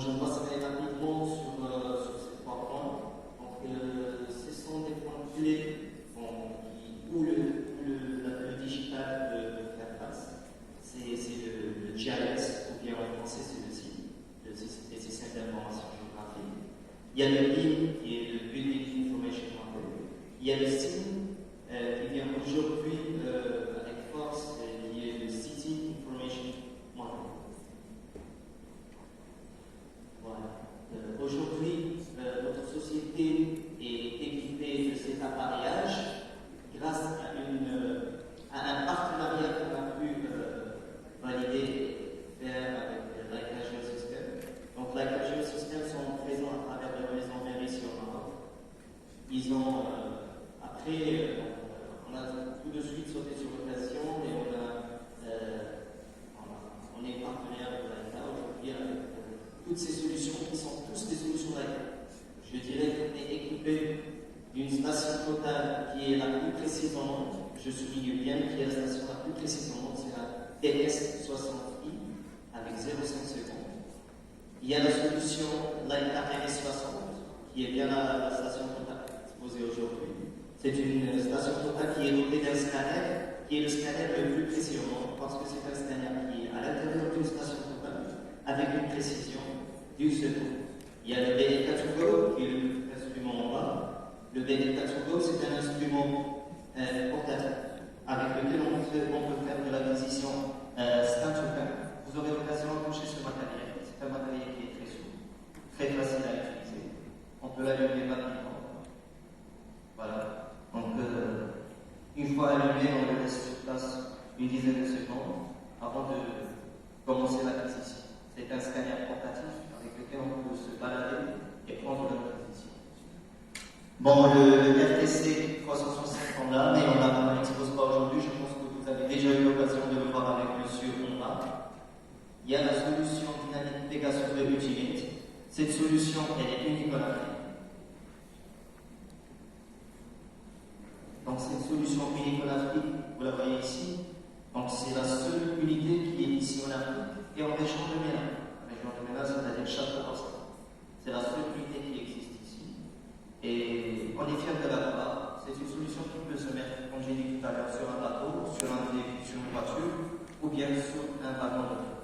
je passerai rapidement sur ces trois points. Donc, ce sont des points clés où le digital peut faire face. C'est le GIS, ou bien en français c'est le SIM, le système d'information géographique. Il y a le BIM, qui est le Building Information Model. Il y a le SIM, qui vient aujourd'hui avec force, qui est le City Information Model. Voilà. Aujourd'hui, notre société est équipée de cet appareillage grâce à un partenariat qu'on a pu valider et faire avec Leica Geosystems. Donc, Leica Geosystems sont présents à travers leur maison Berry au Maroc. Ils ont, on a tout de suite sauté sur l'occasion et on est partenaire de Leica aujourd'hui avec toutes ces solutions qui sont tous des solutions Leica. Je dirais qu'on est équipé d'une station totale qui est la plus précise au monde. Je souligne bien qui est la station la plus précise au monde, c'est la TS60i avec 0,5 secondes. Il y a la solution Leica RS60 qui est bien la station totale exposée aujourd'hui. C'est une station totale qui est dotée d'un scanner qui est le scanner le plus précis au monde parce que c'est un scanner qui est à l'intérieur d'une station totale avec une précision d'une seconde. Il y a le BD4Go qui est l'instrument en bas. Le BD4Go c'est un instrument portatif avec lequel on peut faire de l'acquisition scan to scan. Vous aurez l'occasion de toucher ce matériel. C'est un matériel qui est très souple, très facile à utiliser. On peut l'allumer rapidement. Voilà. Donc, une fois allumé, on le laisse sur place une dizaine de secondes avant de commencer l'acquisition. C'est un scanner portatif avec lequel on peut se balader et prendre l'acquisition. Bon, le RTC 365 on l'a, mais on n'expose pas aujourd'hui. Je pense que vous avez déjà eu l'occasion de le voir avec monsieur Omar. Il y a la solution dynamique Pegasus de Ultimate. Cette solution, elle est unique en Afrique. Donc, c'est une solution unique en Afrique, vous la voyez ici. Donc, c'est la seule unité qui est ici en Afrique et en région de Ménin. Région de Ménin, c'est-à-dire Château-Porcelain. C'est la seule unité qui existe ici. Et on est fiers de l'avoir. C'est une solution qui peut se mettre, comme j'ai dit tout à l'heure, sur un bateau, sur une voiture ou bien sur un wagon de train.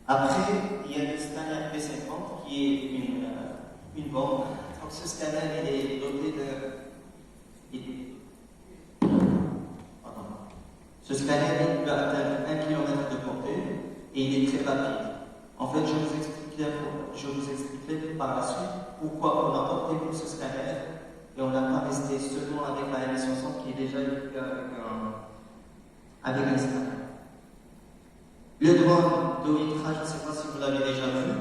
Après, il y a le scanner P50 qui est une bombe. Donc, ce scanner, il est doté de. Ce scanner peut atteindre 1 km de portée et il est très rapide. En fait, je vous expliquerai par la suite pourquoi on a opté pour ce scanner et on n'a pas resté seulement avec la MS60 qui est déjà équipée avec un scanner. Le drone d'Oitra, je ne sais pas si vous l'avez déjà vu,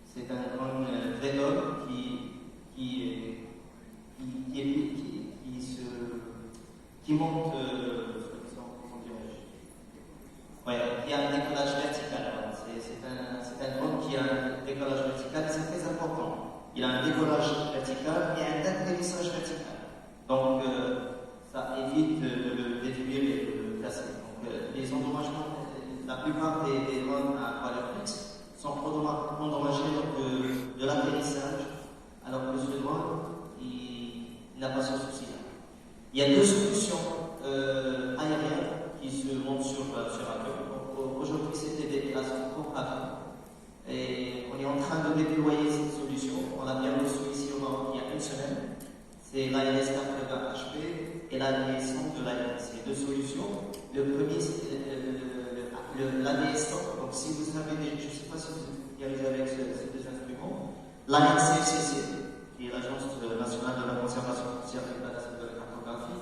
c'est un drone Vedol qui monte, qui a un décollage vertical. C'est un drone qui a un décollage vertical, c'est très important. Il a un décollage vertical et un atterrissage vertical. Donc, ça évite de le détruire et de le casser. Donc, les endommagements, la plupart des drones à valeur fixe sont endommagés lors de l'atterrissage, alors que ce drone, il n'a pas ce souci-là. Il y a deux solutions aériennes qui se montent sur avion. Aujourd'hui, c'était des déplacements pour avion. Et on est en train de déployer cette solution. On l'a bien reçu ici au Maroc il y a une semaine. C'est l'ALS 80 HP et l'ADS 100 de l'ALS. C'est deux solutions. Le premier, c'est l'ADS 100. Donc, si vous savez, je ne sais pas si vous dirigez avec ces deux instruments, l'ANCFCC, qui est l'Agence nationale de la conservation foncière et de la cartographie,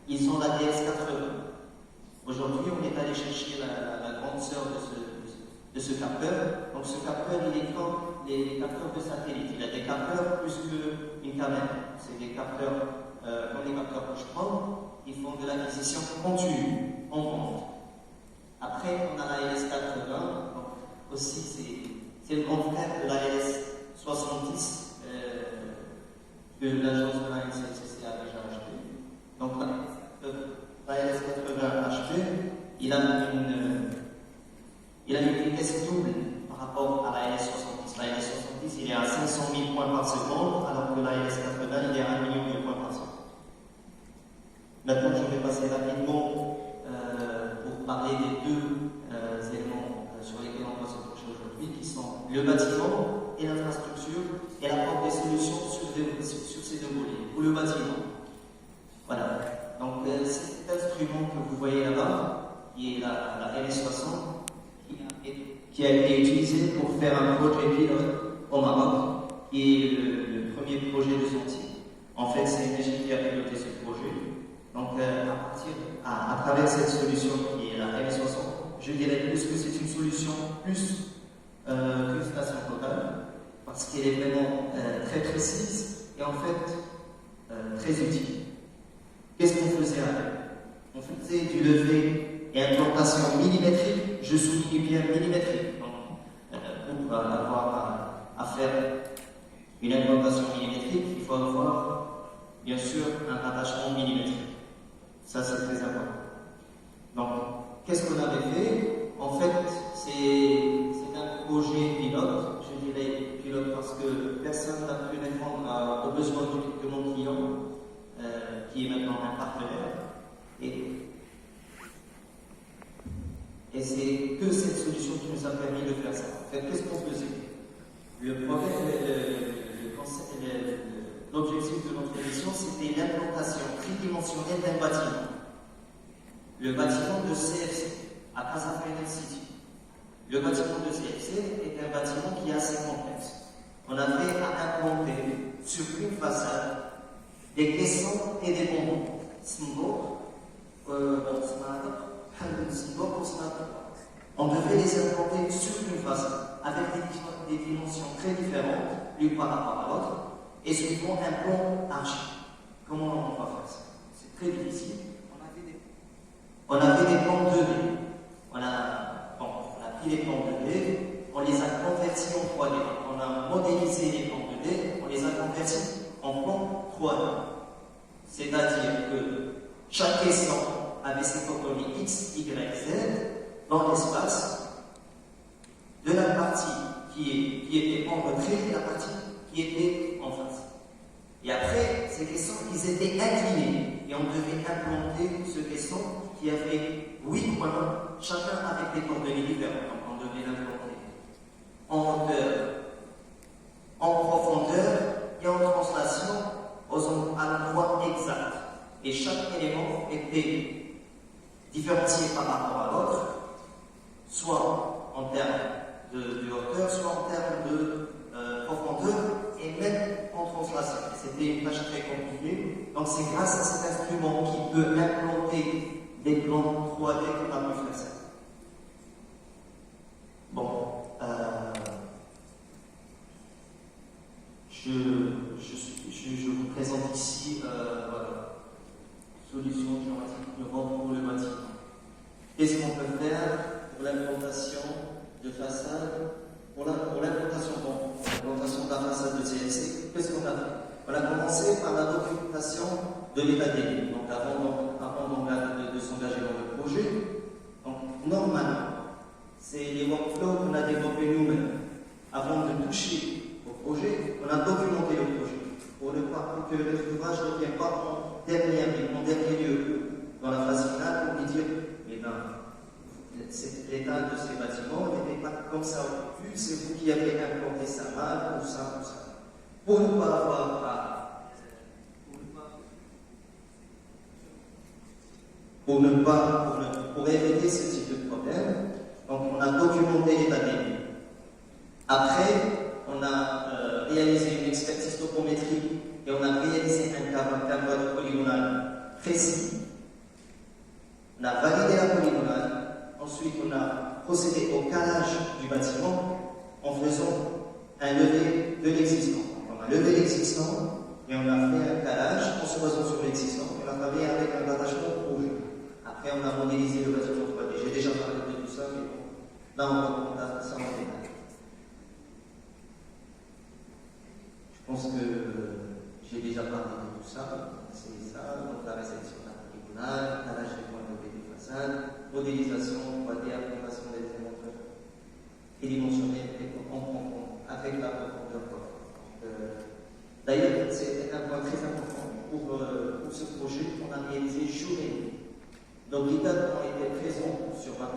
ils ont l'ADS 80. Aujourd'hui, on est allé chercher la grande sœur de ce capteur. Donc, ce capteur, il est comme les capteurs de satellite. Il a des capteurs plus qu'une caméra. C'est des capteurs, comme les capteurs que je prends, ils font de l'acquisition continue, en monte. Après, on a l'ALS 80. Donc, aussi, c'est le grand frère de l'ALS 70 que l'agence de la NCCC a déjà acheté. Donc, l'ALS 80 HP, il a une vitesse double par rapport à la LS70. La LS70, il est à 500 000 points par seconde, alors que la LS80, il est à 1 million de points par seconde. Maintenant, je vais passer rapidement pour parler des deux éléments sur lesquels on va se pencher aujourd'hui, qui sont le bâtiment et l'infrastructure, et l'apporte des solutions sur ces deux volets. Pour le bâtiment, voilà. Donc, cet instrument que vous voyez là-bas, qui est la LS60, qui a été utilisé pour faire un projet pilote au Maroc, qui est le premier projet de son type. En fait, c'est une équipe qui a piloté ce projet. Donc, à travers cette solution qui est la LS60, je dirais plus que c'est une solution plus qu'une station totale, parce qu'elle est vraiment très précise et en fait très utile. Qu'est-ce qu'on faisait avec? On faisait du levé et implantation millimétrique, je souligne bien millimétrique. Donc, pour avoir à faire une implantation millimétrique, il faut avoir bien sûr un rattachement millimétrique. Ça, c'est très important. Donc, qu'est-ce qu'on avait fait? En fait, c'est un projet pilote. Je dirais pilote parce que personne n'a pu répondre aux besoins de mon client, qui est maintenant un partenaire. Et c'est que cette solution qui nous a permis de faire ça. En fait, qu'est-ce qu'on faisait? Le problème, l'objectif de notre émission, c'était l'implantation tridimensionnelle d'un bâtiment. Le bâtiment de CFC, à Casa Final City. Le bâtiment de CFC est un bâtiment qui est assez complexe. On avait à implanter sur une façade des caissons et des bonbons. On devait les implanter sur une façade avec des dimensions très différentes, l'une par rapport à l'autre, et suivant un plan archi. Comment on va faire ça? C'est très difficile. On avait des plans 2D. On a pris les plans 2D, on les a convertis en 3D. On a modélisé les plans 2D, on les a convertis en plans 3D. C'est-à-dire que chaque caisson avait ses coordonnées X, Y, Z dans l'espace de la partie qui était en retrait et la partie qui était en face. Et après, ces caissons, ils étaient inclinés et on devait implanter ce caisson qui avait 8 points, chacun avec des coordonnées différentes. Donc on devait l'implanter en hauteur, en profondeur et en translation à l'endroit exact. Et chaque élément était différencié par rapport à l'autre, soit en termes de hauteur, soit en termes de profondeur et même en translation. C'était une tâche très compliquée. Donc c'est grâce à cet instrument qui peut implanter des plans 3D qu'on a pu faire ça. Bon, je vous présente ici voilà, solution géométrique innovante pour le bâtiment. Qu'est-ce qu'on peut faire pour l'implantation de façade, pour l'implantation de la façade de CLC? Qu'est-ce qu'on a fait? On a commencé par la documentation de l'état des lieux, donc avant de s'engager dans le projet. Donc, normalement, c'est les workflows qu'on a développés nous-mêmes. Avant de toucher au projet, on a documenté le projet pour que le ouvrage ne vienne pas en dernier lieu dans la phase finale pour lui dire l'état de ces bâtiments n'était pas comme ça au début, c'est vous qui avez implanté ça mal, ou ça, ou ça. Pour ne pas avoir pour éviter ce type de problème, donc on a documenté l'état des lieux. Après, on a réalisé une expertise topométrique et on a réalisé un cadre polygonal précis. On a validé la polygonale. Ensuite, on a procédé au calage du bâtiment en faisant un levé de l'existant. On a levé l'existant et on a fait un calage en se basant sur l'existant. On a travaillé avec un rattachement rouge. Après, on a modélisé le bâtiment 3D. J'ai déjà parlé de tout ça, mais bon, là, on va comprendre ça en détail. Je pense que j'ai déjà parlé de tout ça. C'est ça, donc la réception d'un polygonal, calage des points de des façades, modélisation, 3D, implantation des éléments tridimensionnels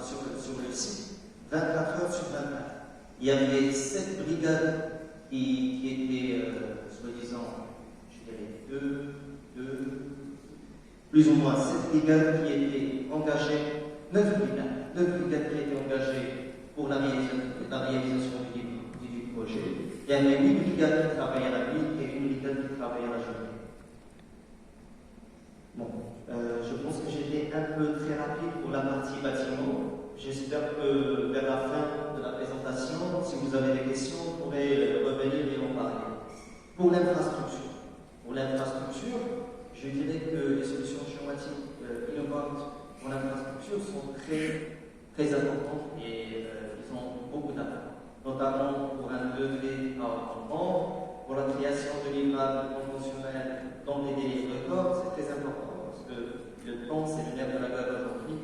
sur le site 24 heures sur 24. Il y avait 7 brigades qui étaient, soi-disant, je dirais, plus ou moins 7 brigades qui étaient engagées, 9 brigades qui étaient engagées pour la réalisation du projet. Il y avait 8 brigades qui travaillaient la nuit et une brigade qui travaillait la journée. Bon, je pense que j'étais un peu très rapide pour la partie bâtiment. J'espère que vers la fin de la présentation, si vous avez des questions, vous pourrez revenir et en parler. Pour l'infrastructure, je dirais que les solutions géomatiques innovantes pour l'infrastructure sont très, très importantes et ils ont beaucoup d'apport, notamment pour un degré à entendre, pour la création de l'immeuble conventionnel dans des délais records, c'est très important parce que le temps, c'est le nerf de la guerre aujourd'hui.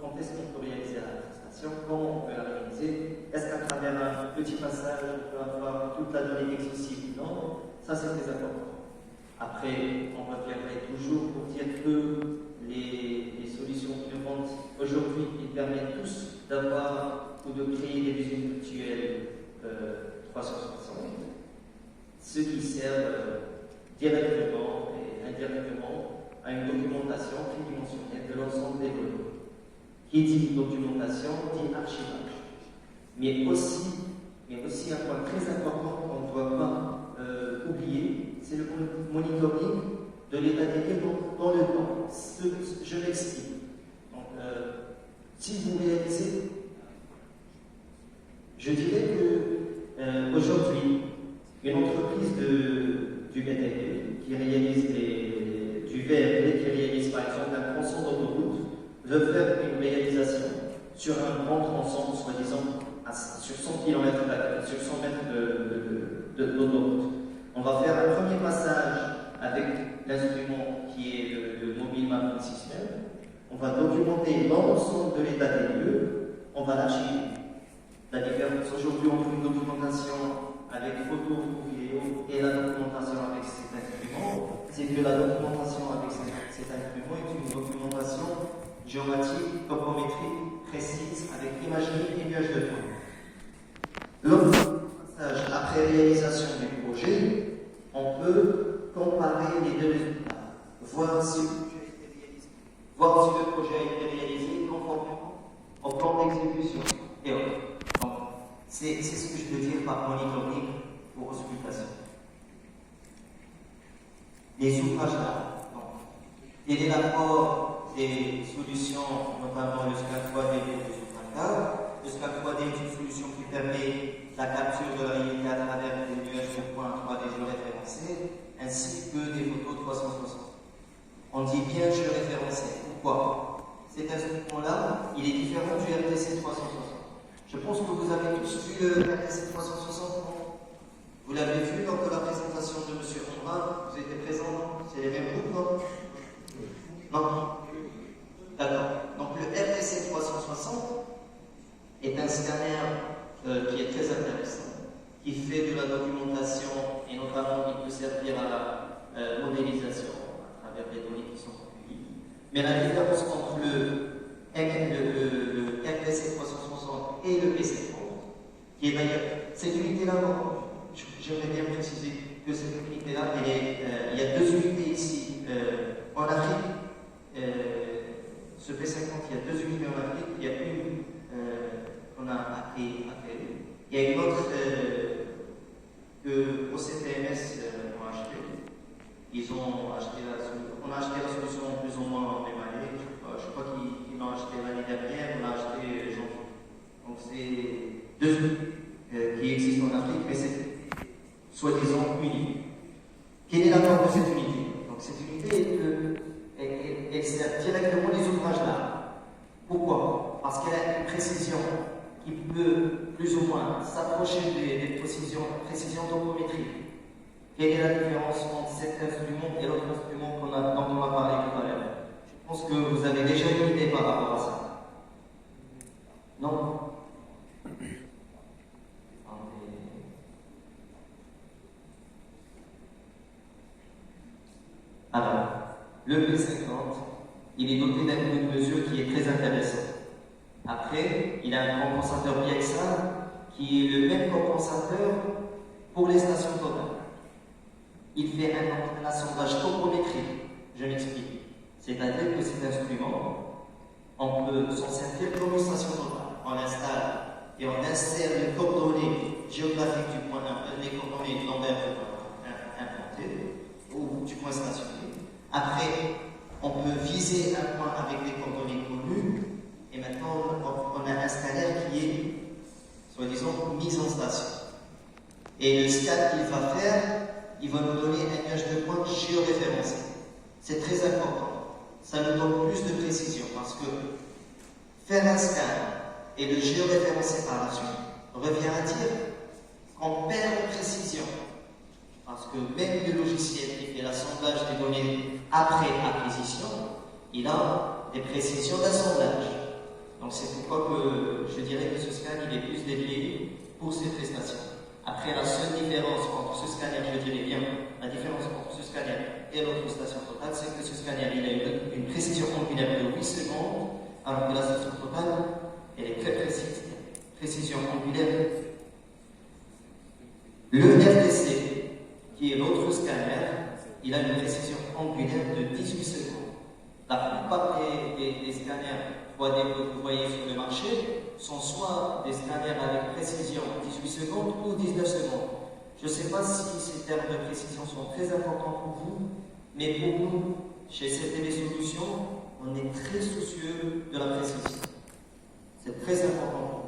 Quand est-ce qu'on peut réaliser la prestation? Comment on peut la réaliser? Est-ce qu'à travers un petit passage, on peut avoir toute la donnée exhaustive? Non, ça c'est très important. Après, on reviendrait toujours pour dire que les solutions innovantes aujourd'hui, ils permettent tous d'avoir ou de créer des visions virtuelles 360, ceux qui servent directement et indirectement à une documentation tridimensionnelle de l'ensemble des données. Qui dit documentation dit archivage. Mais aussi un point très important qu'on ne doit pas oublier, c'est le monitoring de l'état des lieux dans le temps. Je m'explique. Donc, si vous réalisez, je dirais que aujourd'hui, une entreprise du BTP qui réalise du VRT, qui réalise par exemple un tronçon d'autoroute, veut faire une réalisation sur un grand tronçon, soi-disant sur 100 km, sur 100 mètres d'autoroute. On va faire un premier passage avec l'instrument qui est le mobile mapping system. On va documenter l'ensemble de l'état des lieux. On va l'archiver. La différence aujourd'hui entre une documentation avec photo ou vidéo et la documentation avec cet instrument, c'est que la documentation avec cet instrument est une documentation géomatique, topométrique, précise, avec imagerie et nuage de temps. L'autre passage après réalisation du projet, on peut comparer les deux résultats, voir si le projet a été réalisé conformément au plan d'exécution et autres. Donc, c'est ce que je veux dire par monitoring pour auscultation. Les ouvrages d'art. Quel est l'apport des solutions, notamment le SCAD 3D pour les ouvrages d'art? Le SCAD 3D est une solution qui permet la capture de la réalité à travers des nuages de points 3D géoréférencés ainsi que des photos 360. On dit bien géoréférencé. Pourquoi? Cet instrument-là, il est différent du RTC 360. Je pense que vous avez tous vu le RTC 360. Vous l'avez vu lors de la présentation de M. Omra. Vous étiez présent, non? C'est les mêmes groupes, non? Non? D'accord. Donc le RTC 360 est un scanner qui est très intéressant, qui fait de la documentation et notamment il peut servir à la modélisation à travers les données qui sont recueillies. Mais la différence entre le RTC 360 et le PC30, qui est d'ailleurs cette unité-là, j'aimerais bien préciser que cette unité-là, il y a deux unités ici en Afrique. Ce P50, il y a deux unités en Afrique. Il y a une qu'on a acquis. Il y a une autre que OCTMS ont acheté. On a acheté la solution plus ou moins en même année. Je crois qu'ils l'ont acheté l'année dernière. On l'a acheté janvier. Donc c'est deux unités qui existent en Afrique, mais c'est soi-disant unique. Quelle est la forme de cette unité? Donc cette unité exerce directement les ouvrages d'art. Pourquoi? Parce qu'elle a une précision qui peut plus ou moins s'approcher des précisions topométriques. Quelle est la différence entre cet instrument et l'autre instrument dont on a parlé tout à l'heure? Je pense que vous avez déjà une idée par rapport à ça. Non? Alors, le P50, il est doté d'un point de mesure qui est très intéressant. Après, il a un compensateur PXA qui est le même compensateur pour les stations totales. Il fait un assemblage topométrique. Je m'explique. C'est-à-dire que cet instrument, on peut s'en servir comme une station totale. On l'installe et on insère les coordonnées géographiques du point, les coordonnées lambert implantées ou du point stationné. Après, on peut viser un point avec les coordonnées connues et maintenant on a un scanner qui est, soi-disant, mis en station. Et le scan qu'il va faire, il va nous donner un nuage de points géoréférencé. C'est très important. Ça nous donne plus de précision parce que faire un scan et le géoréférencer par la suite revient à dire qu'on perd en précision. Parce que même le logiciel qui fait l'assemblage des données après acquisition, il a des précisions d'assemblage. Donc c'est pourquoi que je dirais que ce scan il est plus dédié pour ces prestations. Après, la seule différence entre ce scanner, je dirais bien, la différence entre ce scanner et l'autre station totale, c'est que ce scanner il a une précision angulaire de 8 secondes, alors que la station totale, elle est très précise. Précision angulaire. Le FTC, qui est l'autre scanner, il a une précision angulaire de 18 secondes. La plupart des scanners 3D que vous voyez sur le marché sont soit des scanners avec précision 18 secondes ou 19 secondes. Je ne sais pas si ces termes de précision sont très importants pour vous, mais pour nous, chez CTV Solutions, on est très soucieux de la précision. C'est très important pour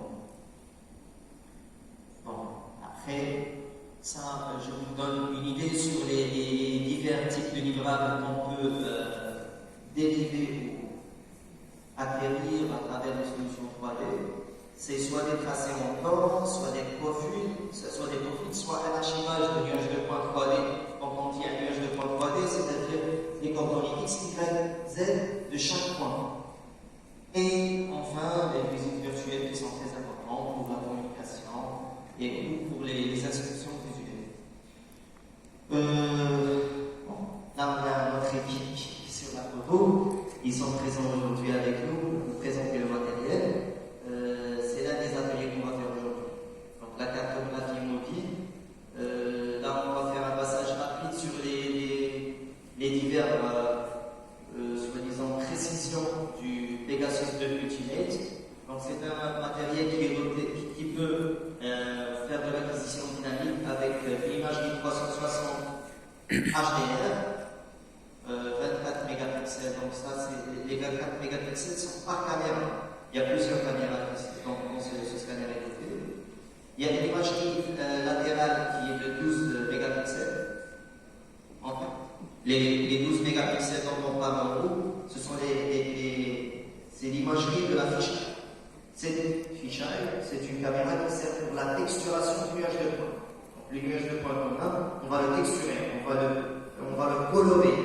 nous. Bon, après, ça, je vous donne une idée sur les divers types de livrables qu'on peut dériver ou acquérir à travers des solutions 3D. C'est soit des tracés en plan, soit des profils, soit un archivage de nuages de points 3D. Quand on dit un nuage de points 3D, c'est-à-dire les coordonnées X, Y, Z de chaque point. Et enfin, les visites virtuelles qui sont très importantes pour la communication et pour les instructions visuelles. Là, on a notre équipe sur la photo. Ils sont présents aujourd'hui avec nous pour vous présenter le matériel. C'est l'un des ateliers qu'on va faire aujourd'hui. Donc la cartographie mobile. Là, on va faire un passage rapide sur les divers, soi-disant, précisions du Pegasus 2 Ultimate. Donc c'est un matériel qui peut faire de l'acquisition dynamique avec l'imagerie 360 HDR. 24 mégapixels, donc ça, les 24 mégapixels sont par caméra. Il y a plusieurs caméras dans ce scanner est doté. Il y a une imagerie latérale qui est de 12 mégapixels. Enfin, les 12 mégapixels dont on parle en haut, ce sont c'est l'imagerie de la fichage. Cette fichage, c'est une caméra qui sert pour la texturation du nuage de points. Donc, le nuage de points qu'on a, on va le texturer, on va le colorer.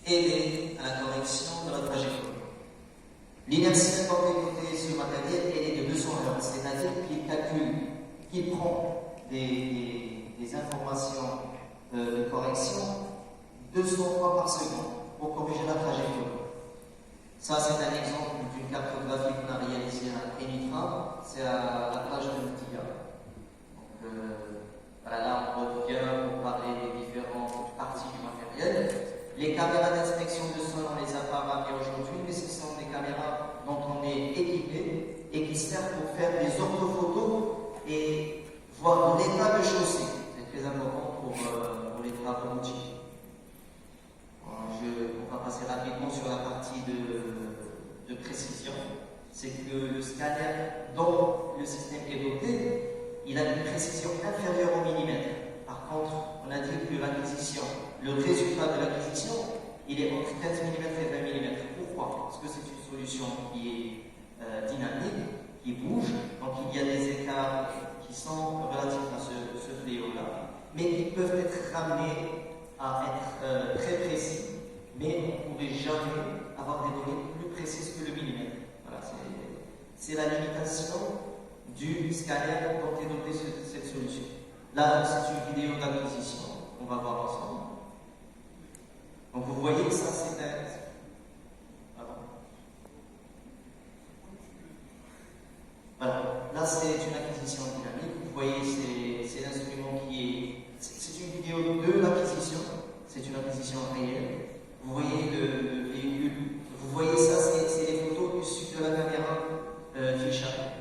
Aider à la correction de la trajectoire. L'inertie portée côté ce matériel, elle est de 200 Hz, c'est-à-dire qu'il prend des informations de correction 200 fois par seconde pour corriger la trajectoire. Ça, c'est un exemple d'une cartographie qu'on a réalisée à Enitra, c'est à la plage de Moutia. Donc, là, on revient pour parler des différentes parties du matériel. Les caméras d'inspection de sol, on les a pas ramenées aujourd'hui, mais ce sont des caméras dont on est équipé et qui servent pour faire des orthophotos et voir l'état de chaussée. C'est très important pour les travaux routiers. On va passer rapidement sur la partie de précision. C'est que le scanner dont le système est doté, il a une précision inférieure au millimètre. Par contre, on a dit que l'acquisition, le résultat de l'acquisition, il est entre 15 mm et 20 mm. Pourquoi? Parce que c'est une solution qui est dynamique, qui bouge, donc il y a des écarts qui sont relatifs à ce fléau-là, mais qui peuvent être ramenés à être très précis, mais on ne pourrait jamais avoir des données plus précises que le millimètre. Voilà, c'est la limitation du scanner dont est dotée cette solution. Là, c'est une vidéo d'acquisition qu'on va voir ensemble. Donc vous voyez que ça, c'est un... Ça, c'est une acquisition dynamique. Vous voyez, c'est l'instrument qui est... C'est une vidéo de l'acquisition. C'est une acquisition réelle. Vous voyez le véhicule. Vous voyez ça, c'est les photos issues de la caméra Fisheye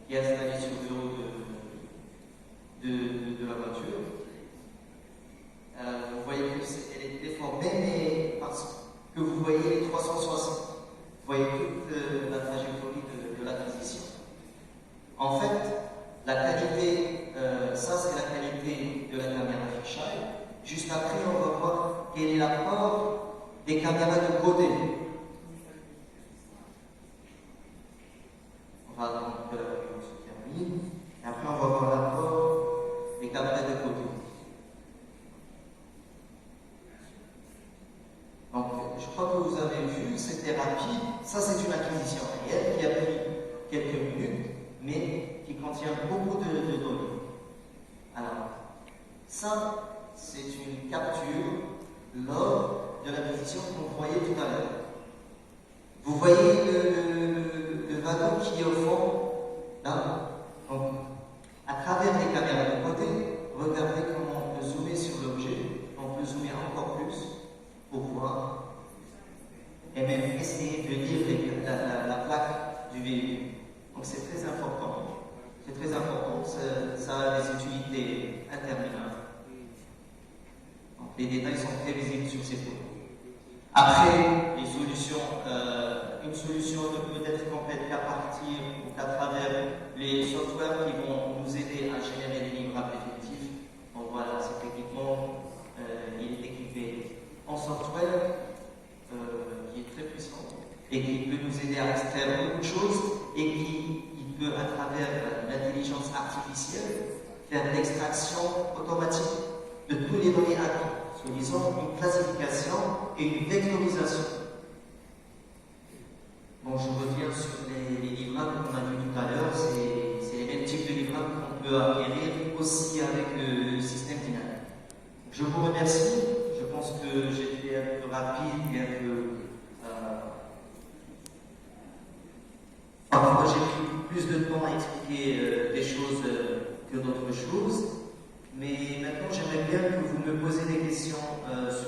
qui est installée sur le haut de la voiture. Vous voyez qu'elle est déformée, mais parce que vous voyez les 360. Vous voyez toute la trajectoire de l'acquisition. En fait, la qualité, ça c'est la qualité de la caméra Fisheye. Juste après, on va voir quel est l'apport des caméras de côté. On va attendre que la vidéo se termine. Et après, on va voir l'apport des caméras de côté. Donc, je crois que vous avez vu, c'était rapide. Ça, c'est une acquisition réelle qui a pris quelques minutes, mais qui contient beaucoup de données. Alors, ça, c'est une capture lors de l'acquisition que vous voyez tout à l'heure. Vous voyez le wagon qui est au fond, là. Donc, à travers les caméras de côté, regardez comment on peut zoomer sur l'objet. On peut zoomer encore plus pour voir et même essayer de lire la plaque du véhicule. Donc c'est très important. C'est très important. Ça a des utilités interminables. Donc les détails sont très visibles sur ces photos. Après, les solutions, une solution ne peut être complète qu'à partir ou qu'à travers les softwares qui vont nous aider à générer des livrables effectifs. Donc voilà, cet équipement, il est équipé en software qui est très puissant et qui peut nous aider à extraire beaucoup de choses et qui peut, à travers l'intelligence artificielle, faire l'extraction automatique de tous les données acquises. Disons une classification et une vectorisation. Bon, je reviens sur les livrables qu'on a vu tout à l'heure. C'est les mêmes types de livrables qu'on peut acquérir aussi avec le système dynamique. Je vous remercie. Je pense que j'ai été un peu rapide et un peu. Parfois, j'ai pris plus de temps à expliquer des choses que d'autres choses. Mais maintenant, j'aimerais bien que vous me posiez des questions sur